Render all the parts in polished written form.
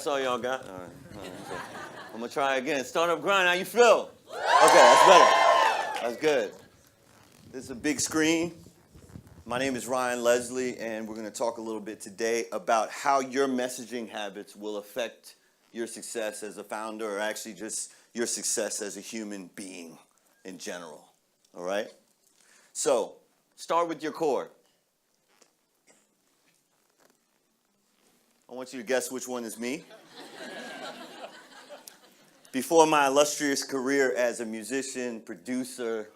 That's all y'all got? All right. So I'm going to try again. Startup grind, how you feel? Okay, that's better. That's good. This is a big screen. My name is Ryan Leslie, and we're going to talk a little bit today about how your messaging habits will affect your success as a founder, or actually just your success as a human being in general. All right? So, start with your core. I want you to guess which one is me. Before my illustrious career as a musician, producer,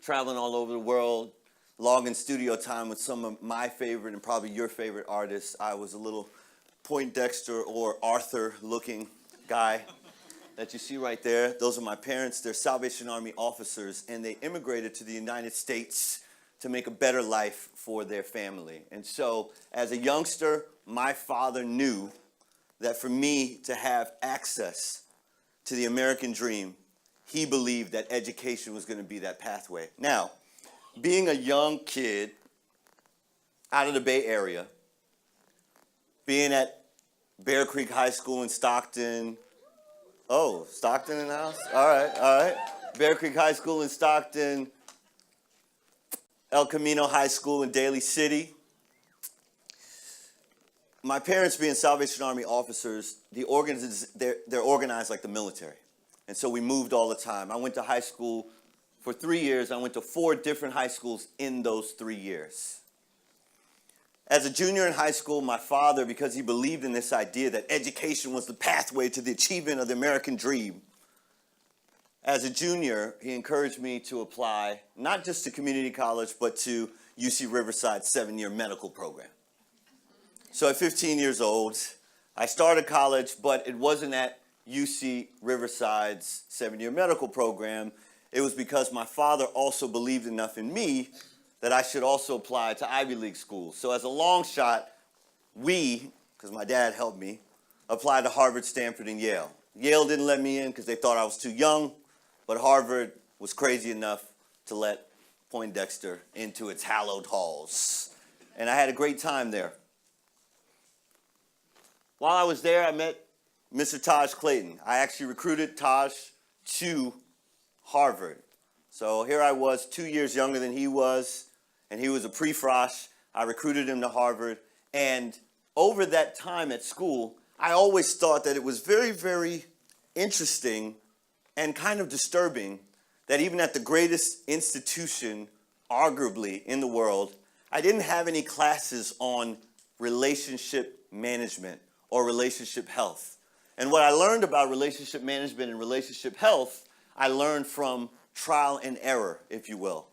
traveling all over the world, logging studio time with some of my favorite and probably your favorite artists, I was a little Poindexter or Arthur looking guy that you see right there. Those are my parents. They're Salvation Army officers, and they immigrated to the United States to make a better life for their family. And so as a youngster, my father knew that for me to have access to the American dream, he believed that education was going to be that pathway. Now, being a young kid out of the Bay Area, being at Bear Creek High School in Stockton. Oh, Stockton in the house? All right. Bear Creek High School in Stockton, El Camino High School in Daly City. My parents being Salvation Army officers, they're organized like the military. And so we moved all the time. I went to high school for 3 years. I went to 4 different high schools in those 3 years. As a junior in high school, my father, because he believed in this idea that education was the pathway to the achievement of the American dream, as a junior, he encouraged me to apply not just to community college, but to UC Riverside's 7-year medical program. So at 15 years old, I started college, but it wasn't at UC Riverside's 7-year medical program. It was because my father also believed enough in me that I should also apply to Ivy League schools. So as a long shot, because my dad helped me, applied to Harvard, Stanford, and Yale. Yale didn't let me in because they thought I was too young, but Harvard was crazy enough to let Poindexter into its hallowed halls. And I had a great time there. While I was there, I met Mr. Taj Clayton. I actually recruited Taj to Harvard. So here I was, 2 years younger than he was, and he was a pre-frosh. I recruited him to Harvard. And over that time at school, I always thought that it was very, very interesting and kind of disturbing that even at the greatest institution, arguably, in the world, I didn't have any classes on relationship management or relationship health. And what I learned about relationship management and relationship health, I learned from trial and error, if you will.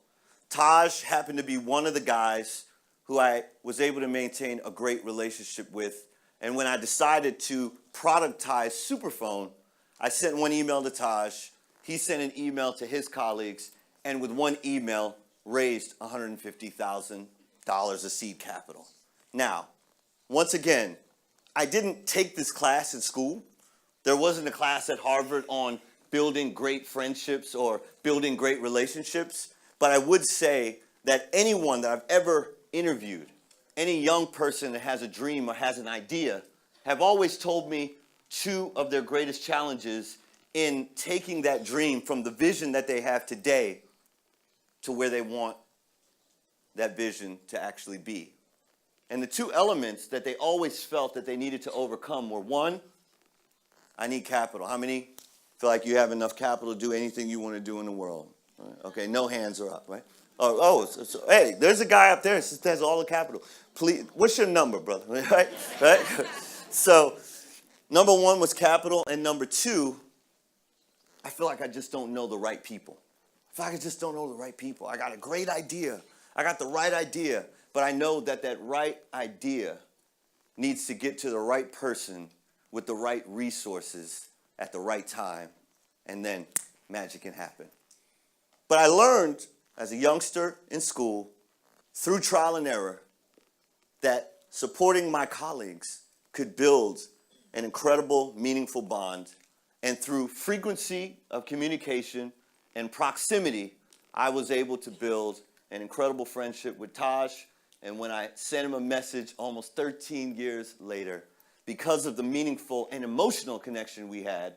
Taj happened to be one of the guys who I was able to maintain a great relationship with. And when I decided to productize Superphone, I sent one email to Taj. He sent an email to his colleagues, and with one email, raised $150,000 of seed capital. Now, once again, I didn't take this class in school. There wasn't a class at Harvard on building great friendships or building great relationships. But I would say that anyone that I've ever interviewed, any young person that has a dream or has an idea, have always told me 2 of their greatest challenges in taking that dream from the vision that they have today to where they want that vision to actually be. And the 2 elements that they always felt that they needed to overcome were, 1, I need capital. How many feel like you have enough capital to do anything you want to do in the world? Right. Okay, no hands are up, right? So, hey, there's a guy up there that has all the capital. Please, what's your number, brother? Right? So, number 1 was capital, and number 2, I feel like I just don't know the right people. I feel like I just don't know the right people. I got a great idea. I got the right idea, but I know that that right idea needs to get to the right person with the right resources at the right time, and then magic can happen. But I learned as a youngster in school, through trial and error, that supporting my colleagues could build an incredible, meaningful bond. And through frequency of communication and proximity, I was able to build an incredible friendship with Taj. And when I sent him a message almost 13 years later, because of the meaningful and emotional connection we had,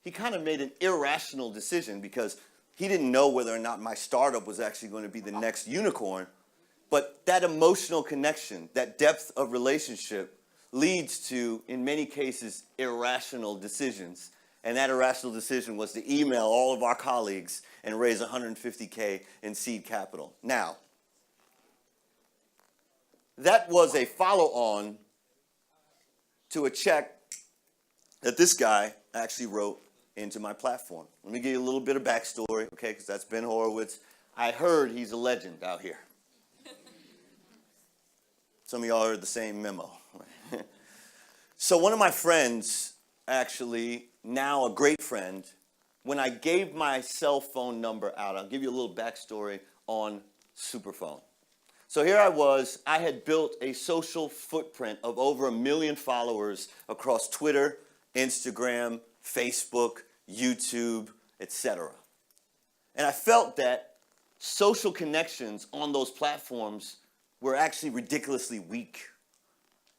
he kind of made an irrational decision because he didn't know whether or not my startup was actually going to be the next unicorn. But that emotional connection, that depth of relationship, leads to, in many cases, irrational decisions. And that irrational decision was to email all of our colleagues and raise $150K in seed capital. Now, that was a follow-on to a check that this guy actually wrote into my platform. Let me give you a little bit of backstory, okay, because that's Ben Horowitz. I heard he's a legend out here. Some of y'all heard the same memo. So one of my friends, actually, now a great friend, when I gave my cell phone number out, I'll give you a little backstory on Superphone. So here I was, I had built a social footprint of over 1 million followers across Twitter, Instagram, Facebook, YouTube, etc. And I felt that social connections on those platforms were actually ridiculously weak.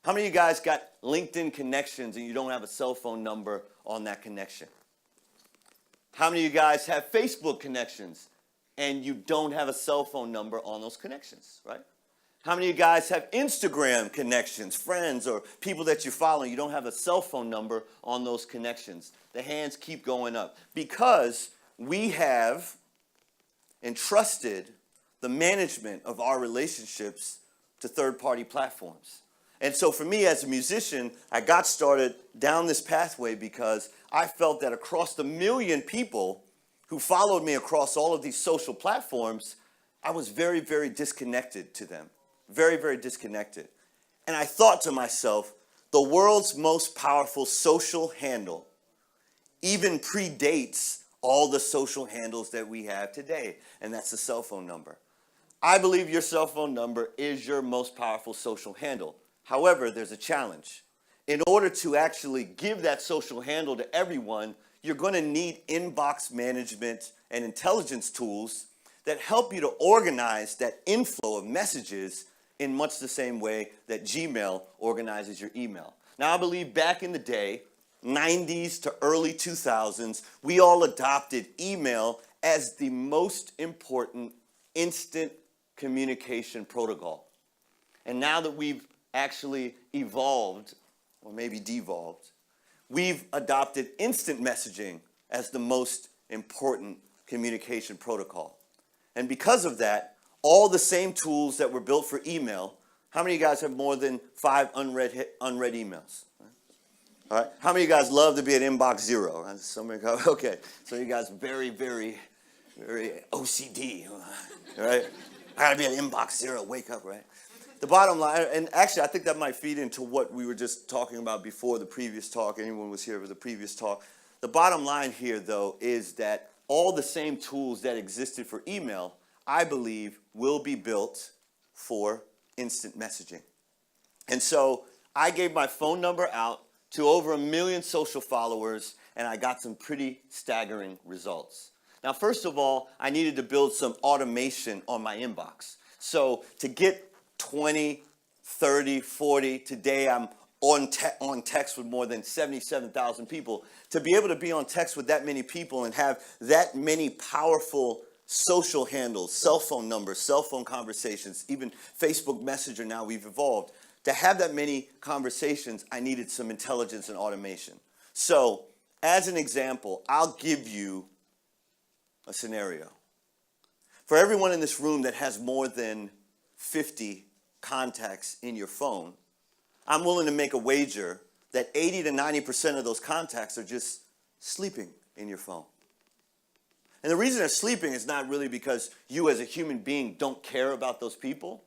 How many of you guys got LinkedIn connections and you don't have a cell phone number on that connection? How many of you guys have Facebook connections and you don't have a cell phone number on those connections, right? How many of you guys have Instagram connections, friends or people that you follow, you don't have a cell phone number on those connections? The hands keep going up because we have entrusted the management of our relationships to third-party platforms. And so for me as a musician, I got started down this pathway because I felt that across the 1 million people who followed me across all of these social platforms, I was very, very disconnected to them. Very, very disconnected. And I thought to myself, the world's most powerful social handle even predates all the social handles that we have today, and that's the cell phone number. I believe your cell phone number is your most powerful social handle. However, there's a challenge. In order to actually give that social handle to everyone, you're going to need inbox management and intelligence tools that help you to organize that inflow of messages in much the same way that Gmail organizes your email. Now, I believe back in the day, 90s to early 2000s, we all adopted email as the most important instant communication protocol. And now that we've actually evolved, or maybe devolved, we've adopted instant messaging as the most important communication protocol. And because of that, all the same tools that were built for email, how many of you guys have more than 5 unread emails? All right. How many of you guys love to be at inbox 0? Okay. So you guys very, very, very OCD, right? I gotta be at inbox 0, wake up, right? The bottom line, and actually I think that might feed into what we were just talking about before the previous talk. Anyone was here for the previous talk. The bottom line here, though, is that all the same tools that existed for email, I believe, will be built for instant messaging. And so I gave my phone number out to over 1 million social followers, and I got some pretty staggering results. Now, first of all, I needed to build some automation on my inbox. So to get 20, 30, 40, today I'm on text with more than 77,000 people. To be able to be on text with that many people and have that many powerful social handles, cell phone numbers, cell phone conversations, even Facebook Messenger now we've evolved. To have that many conversations, I needed some intelligence and automation. So, as an example, I'll give you a scenario. For everyone in this room that has more than 50 contacts in your phone, I'm willing to make a wager that 80 to 90% of those contacts are just sleeping in your phone. And the reason they're sleeping is not really because you as a human being don't care about those people.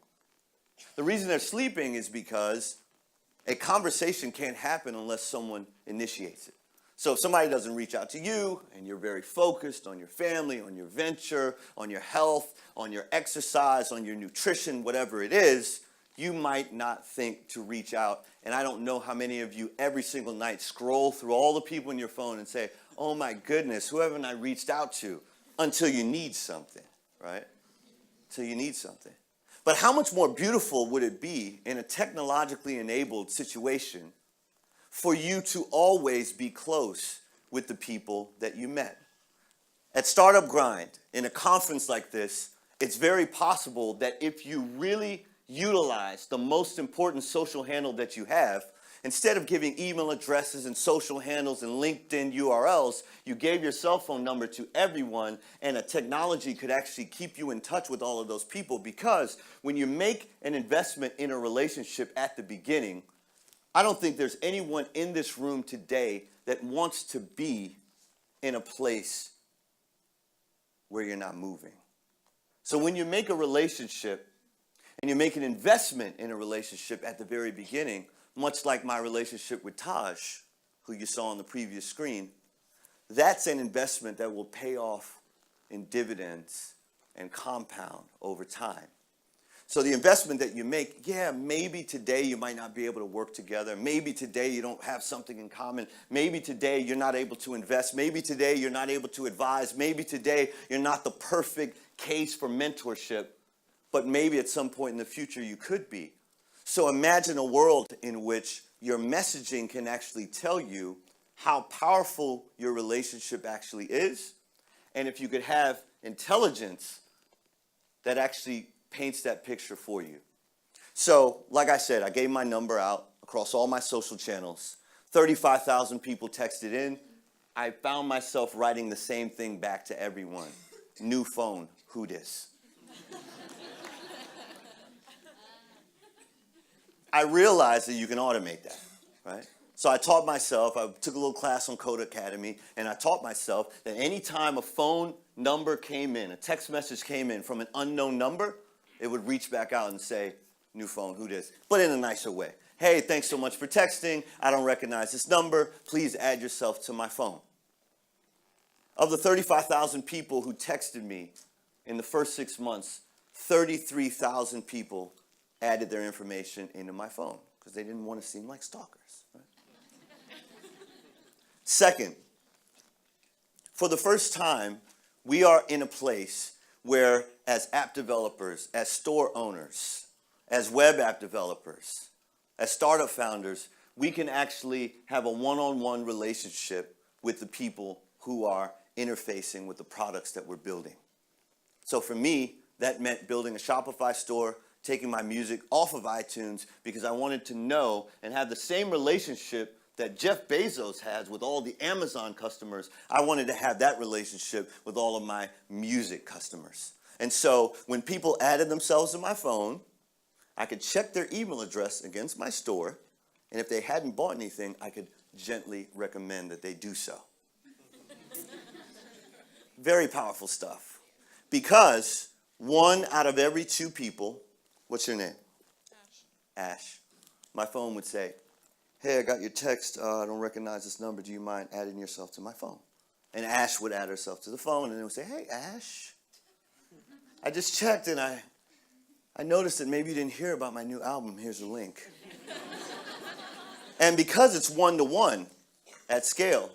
The reason they're sleeping is because a conversation can't happen unless someone initiates it. So if somebody doesn't reach out to you and you're very focused on your family, on your venture, on your health, on your exercise, on your nutrition, whatever it is, you might not think to reach out. And I don't know how many of you every single night scroll through all the people in your phone and say, oh my goodness, who haven't I reached out to? Until you need something, right? Until you need something. But how much more beautiful would it be in a technologically enabled situation for you to always be close with the people that you met. At Startup Grind, in a conference like this, it's very possible that if you really utilize the most important social handle that you have, instead of giving email addresses and social handles and LinkedIn URLs, you gave your cell phone number to everyone, and a technology could actually keep you in touch with all of those people. Because when you make an investment in a relationship at the beginning, I don't think there's anyone in this room today that wants to be in a place where you're not moving. So when you make a relationship and you make an investment in a relationship at the very beginning, much like my relationship with Taj, who you saw on the previous screen, that's an investment that will pay off in dividends and compound over time. So the investment that you make, yeah, maybe today you might not be able to work together. Maybe today you don't have something in common. Maybe today you're not able to invest. Maybe today you're not able to advise. Maybe today you're not the perfect case for mentorship. But maybe at some point in the future you could be. So imagine a world in which your messaging can actually tell you how powerful your relationship actually is. And if you could have intelligence that actually paints that picture for you. So, like I said, I gave my number out across all my social channels. 35,000 people texted in. I found myself writing the same thing back to everyone. New phone, who dis? I realized that you can automate that, right? So I taught myself, I took a little class on Code Academy, and I taught myself that anytime a phone number came in, a text message came in from an unknown number, it would reach back out and say, new phone, who dis? But in a nicer way. Hey, thanks so much for texting. I don't recognize this number. Please add yourself to my phone. Of the 35,000 people who texted me in the first 6 months, 33,000 people added their information into my phone because they didn't want to seem like stalkers. Right? Second, for the first time, we are in a place where as app developers, as store owners, as web app developers, as startup founders, we can actually have a one-on-one relationship with the people who are interfacing with the products that we're building. So for me, that meant building a Shopify store, taking my music off of iTunes because I wanted to know and have the same relationship that Jeff Bezos has with all the Amazon customers. I wanted to have that relationship with all of my music customers. And so when people added themselves to my phone, I could check their email address against my store, and if they hadn't bought anything, I could gently recommend that they do so. Very powerful stuff. Because 1 out of every 2 people, what's your name? Ash. My phone would say, hey, I got your text. I don't recognize this number. Do you mind adding yourself to my phone? And Ash would add herself to the phone, and it would say, hey, Ash, I just checked, and I noticed that maybe you didn't hear about my new album. Here's a link. And because it's 1-to-1 at scale,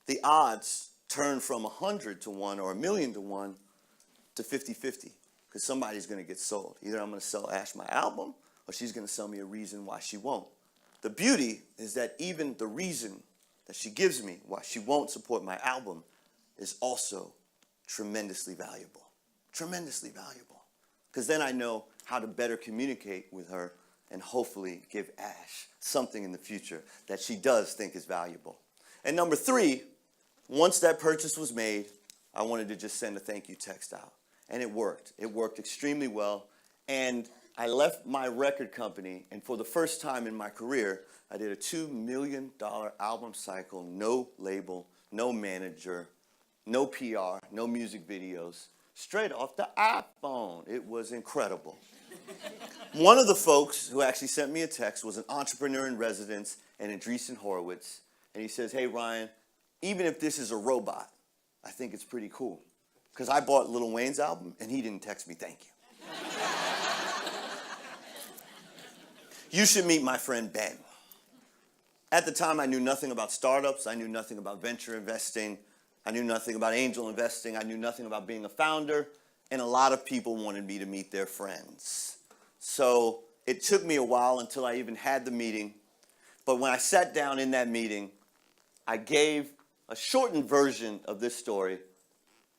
the odds turn from 100-to-1 or 1,000,000-to-1 to 50-50. Because somebody's going to get sold. Either I'm going to sell Ash my album, or she's going to sell me a reason why she won't. The beauty is that even the reason that she gives me why she won't support my album is also tremendously valuable. Tremendously valuable. Because then I know how to better communicate with her and hopefully give Ash something in the future that she does think is valuable. And number 3, once that purchase was made, I wanted to just send a thank you text out. And it worked. It worked extremely well. And I left my record company, and for the first time in my career, I did a $2 million album cycle, no label, no manager, no PR, no music videos, straight off the iPhone. It was incredible. One of the folks who actually sent me a text was an entrepreneur in residence in Andreessen Horowitz, and he says, hey, Ryan, even if this is a robot, I think it's pretty cool. Because I bought Lil Wayne's album, and he didn't text me thank you. You should meet my friend Ben. At the time, I knew nothing about startups. I knew nothing about venture investing. I knew nothing about angel investing. I knew nothing about being a founder. And a lot of people wanted me to meet their friends. So it took me a while until I even had the meeting. But when I sat down in that meeting, I gave a shortened version of this story.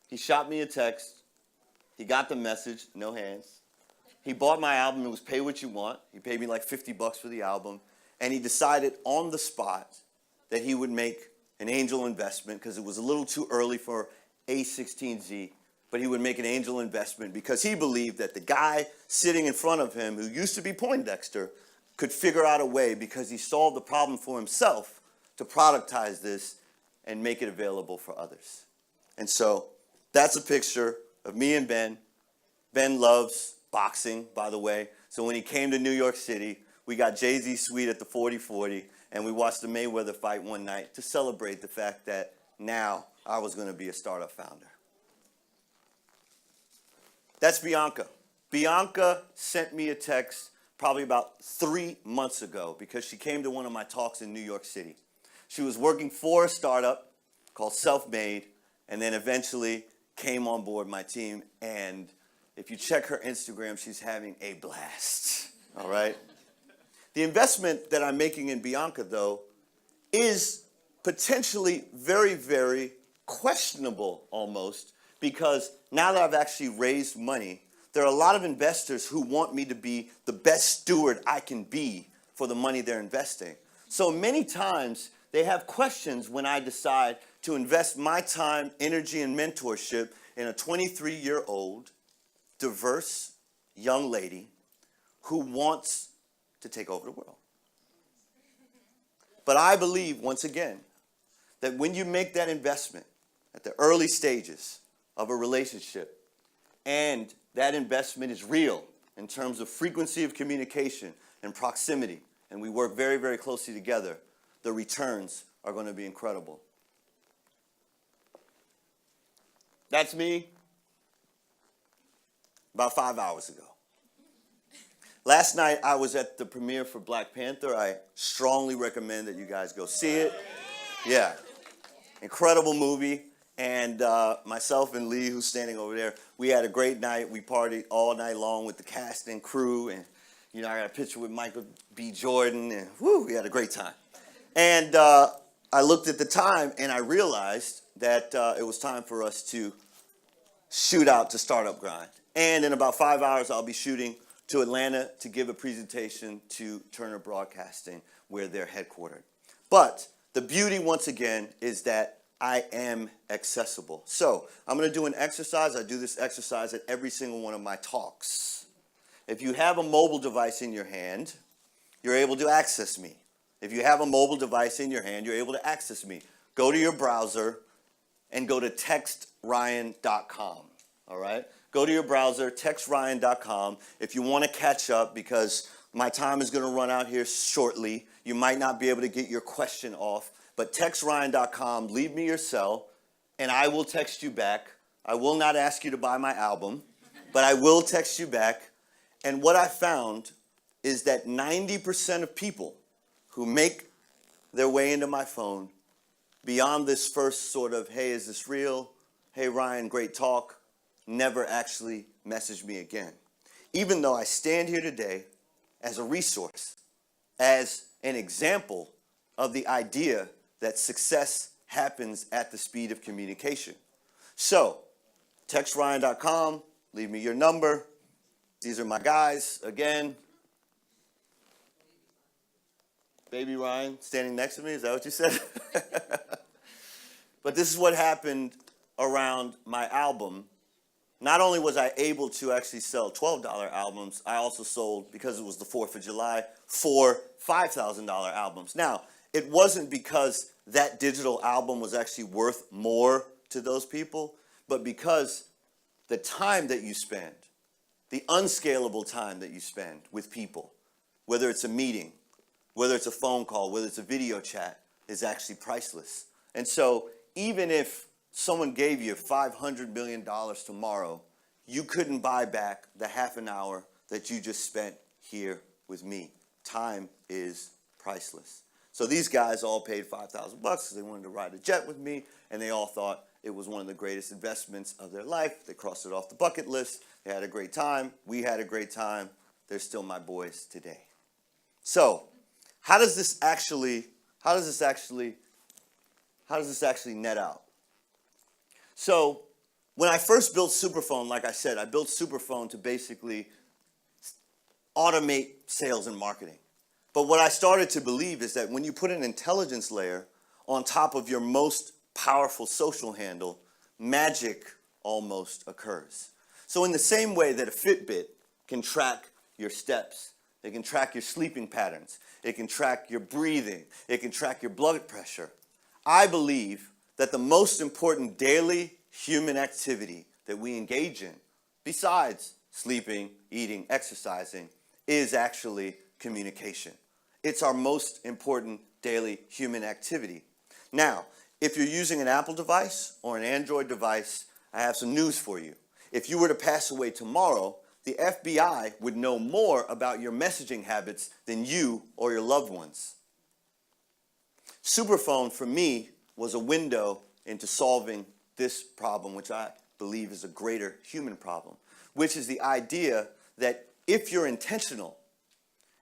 He shot me a text. He got the message, no hands. He bought my album. It was Pay What You Want. He paid me like $50 for the album. And he decided on the spot that he would make an angel investment because it was a little too early for A16Z. But he would make an angel investment because he believed that the guy sitting in front of him, who used to be Poindexter, could figure out a way, because he solved the problem for himself, to productize this and make it available for others. And so that's a picture of me and Ben. Ben loves boxing, by the way. So when he came to New York City, we got Jay-Z suite at the 4040, and we watched the Mayweather fight one night to celebrate the fact that now I was going to be a startup founder. That's Bianca. Bianca sent me a text probably about 3 months ago because she came to one of my talks in New York City. She was working for a startup called Self-Made, and then eventually came on board my team. And if you check her Instagram, she's having a blast, all right? The investment that I'm making in Bianca, though, is potentially very, very questionable almost, because now that I've actually raised money, there are a lot of investors who want me to be the best steward I can be for the money they're investing. So many times they have questions when I decide to invest my time, energy, and mentorship in a 23-year-old, diverse young lady who wants to take over the world. But I believe, once again, that when you make that investment at the early stages of a relationship, and that investment is real in terms of frequency of communication and proximity, and we work very, very closely together, the returns are going to be incredible. That's me about 5 hours ago. Last night, I was at the premiere for Black Panther. I strongly recommend that you guys go see it. Yeah, incredible movie. And myself and Lee, who's standing over there, we had a great night. We partied all night long with the cast and crew. And, you know, I got a picture with Michael B. Jordan. And, whoo, we had a great time. And I looked at the time, and I realized that it was time for us to shoot out to Startup Grind. And in about 5 hours, I'll be shooting to Atlanta to give a presentation to Turner Broadcasting, where they're headquartered. But the beauty, once again, is that I am accessible. So I'm going to do an exercise. I do this exercise at every single one of my talks. If you have a mobile device in your hand, you're able to access me. If you have a mobile device in your hand, you're able to access me. Go to your browser and go to textryan.com, all right? Go to your browser, textryan.com. If you want to catch up, because my time is going to run out here shortly, you might not be able to get your question off. But textryan.com, leave me your cell, and I will text you back. I will not ask you to buy my album, but I will text you back. And what I found is that 90% of people who make their way into my phone, beyond this first sort of, hey, is this real? Hey, Ryan, great talk, never actually message me again. Even though I stand here today as a resource, as an example of the idea that success happens at the speed of communication. So, textryan.com, leave me your number. These are my guys, again. Baby Ryan standing next to me, is that what you said? But this is what happened around my album. Not only was I able to actually sell $12 albums, I also sold, because it was the 4th of July, 4 $5,000 albums. Now, it wasn't because that digital album was actually worth more to those people, but because the time that you spend, the unscalable time that you spend with people, whether it's a meeting, whether it's a phone call, whether it's a video chat, is actually priceless. And so even if someone gave you $500 million tomorrow, you couldn't buy back the half an hour that you just spent here with me. Time is priceless. So these guys all paid $5,000 because they wanted to ride a jet with me, and they all thought it was one of the greatest investments of their life. They crossed it off the bucket list. They had a great time. We had a great time. They're still my boys today. So how does this actually net out? So when I first built Superphone, like I said, I built Superphone to basically automate sales and marketing. But what I started to believe is that when you put an intelligence layer on top of your most powerful social handle, magic almost occurs. So in the same way that a Fitbit can track your steps, it can track your sleeping patterns, it can track your breathing, it can track your blood pressure, I believe that the most important daily human activity that we engage in, besides sleeping, eating, exercising, is actually communication. It's our most important daily human activity. Now, if you're using an Apple device or an Android device, I have some news for you. If you were to pass away tomorrow, the FBI would know more about your messaging habits than you or your loved ones. Superphone, for me, was a window into solving this problem, which I believe is a greater human problem, which is the idea that if you're intentional,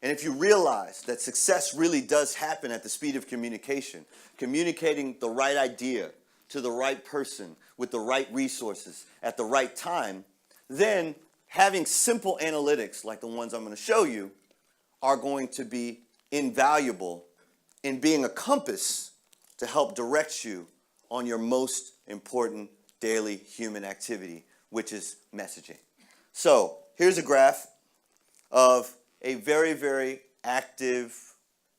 and if you realize that success really does happen at the speed of communication, communicating the right idea to the right person with the right resources at the right time, then having simple analytics like the ones I'm going to show you are going to be invaluable in being a compass to help direct you on your most important daily human activity, which is messaging. So here's a graph of a very, very active,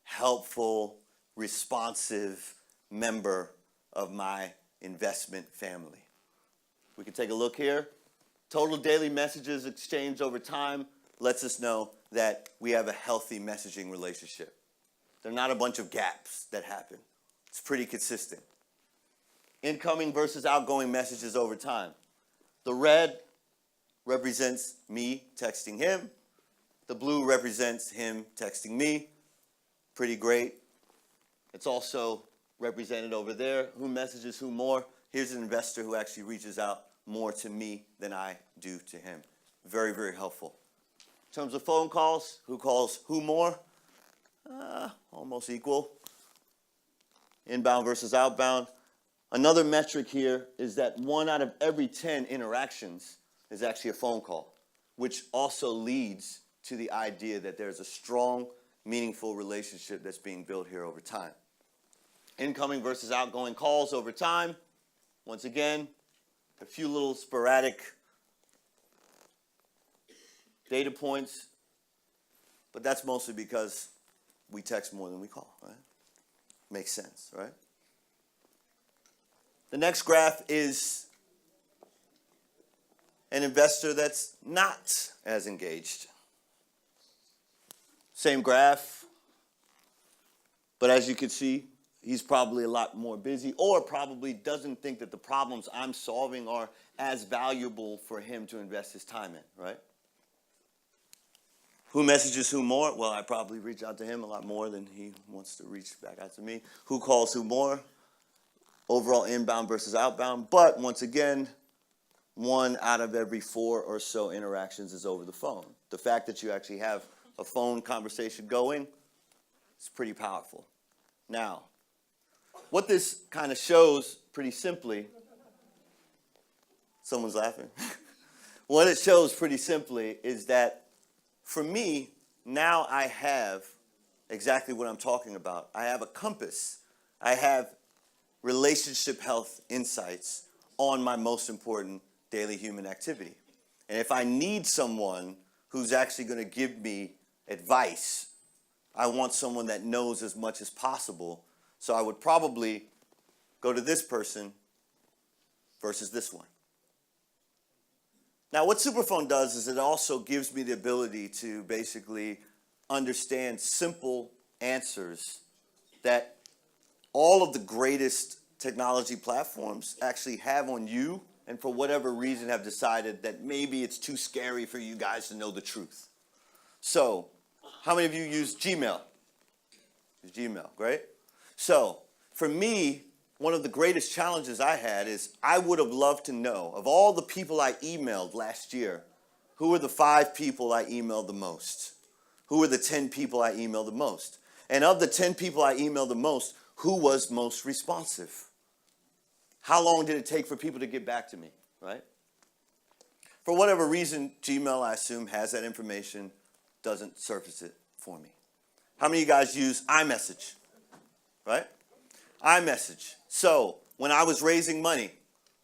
helpful, responsive member of my investment family. We can take a look here. Total daily messages exchanged over time lets us know that we have a healthy messaging relationship. They're not a bunch of gaps that happen. It's pretty consistent. Incoming versus outgoing messages over time. The red represents me texting him. The blue represents him texting me. Pretty great. It's also represented over there. Who messages who more? Here's an investor who actually reaches out more to me than I do to him. Very, very helpful. In terms of phone calls, who calls who more? Almost equal. Inbound versus outbound. Another metric here is that 1 out of every 10 interactions is actually a phone call, which also leads to the idea that there's a strong, meaningful relationship that's being built here over time. Incoming versus outgoing calls over time. Once again, a few little sporadic data points, but that's mostly because we text more than we call, right? Makes sense, right? The next graph is an investor that's not as engaged. Same graph, but as you can see, he's probably a lot more busy or probably doesn't think that the problems I'm solving are as valuable for him to invest his time in, right? Who messages who more? Well, I probably reach out to him a lot more than he wants to reach back out to me. Who calls who more? Overall inbound versus outbound. But once again, 1 out of every 4 or so interactions is over the phone. The fact that you actually have a phone conversation going is pretty powerful. Now, what this kind of shows pretty simply, someone's laughing. What it shows pretty simply is that for me, now I have exactly what I'm talking about. I have a compass. I have relationship health insights on my most important daily human activity. And if I need someone who's actually going to give me advice, I want someone that knows as much as possible. So I would probably go to this person versus this one. Now, what Superphone does is it also gives me the ability to basically understand simple answers that all of the greatest technology platforms actually have on you, and for whatever reason have decided that maybe it's too scary for you guys to know the truth. So, how many of you use Gmail? Gmail, great. So, for me, one of the greatest challenges I had is I would have loved to know, of all the people I emailed last year, who were the 5 people I emailed the most? Who were the 10 people I emailed the most? And of the 10 people I emailed the most, who was most responsive? How long did it take for people to get back to me, right? For whatever reason, Gmail, I assume, has that information, doesn't surface it for me. How many of you guys use iMessage, right? iMessage. So when I was raising money,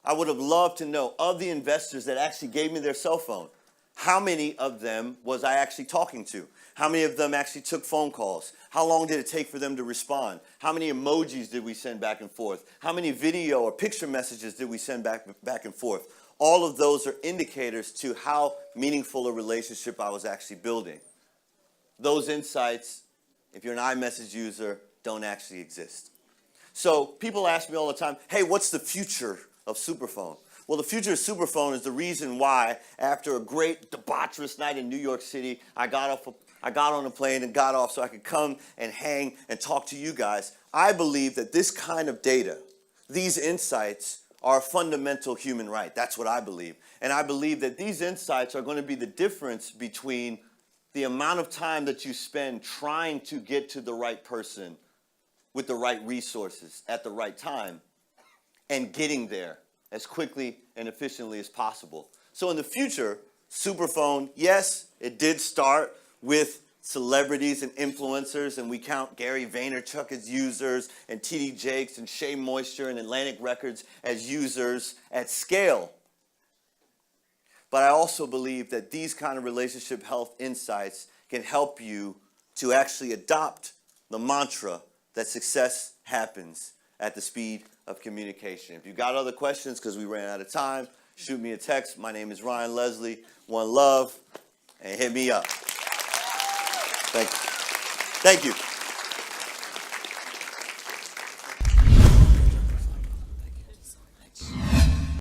I would have loved to know, of the investors that actually gave me their cell phone, how many of them was I actually talking to? How many of them actually took phone calls? How long did it take for them to respond? How many emojis did we send back and forth? How many video or picture messages did we send back and forth? All of those are indicators to how meaningful a relationship I was actually building. Those insights, if you're an iMessage user, don't actually exist. So people ask me all the time, hey, what's the future of Superphone? Well, the future of Superphone is the reason why, after a great debaucherous night in New York City, I got on a plane and got off so I could come and hang and talk to you guys. I believe that this kind of data, these insights, are a fundamental human right. That's what I believe. And I believe that these insights are going to be the difference between the amount of time that you spend trying to get to the right person with the right resources at the right time and getting there as quickly and efficiently as possible. So in the future, Superphone, yes, it did start with celebrities and influencers, and we count Gary Vaynerchuk as users, and T.D. Jakes and Shea Moisture and Atlantic Records as users at scale. But I also believe that these kind of relationship health insights can help you to actually adopt the mantra that success happens at the speed of communication. If you got other questions, because we ran out of time, shoot me a text. My name is Ryan Leslie. One love, and hit me up. Thank you. Thank you.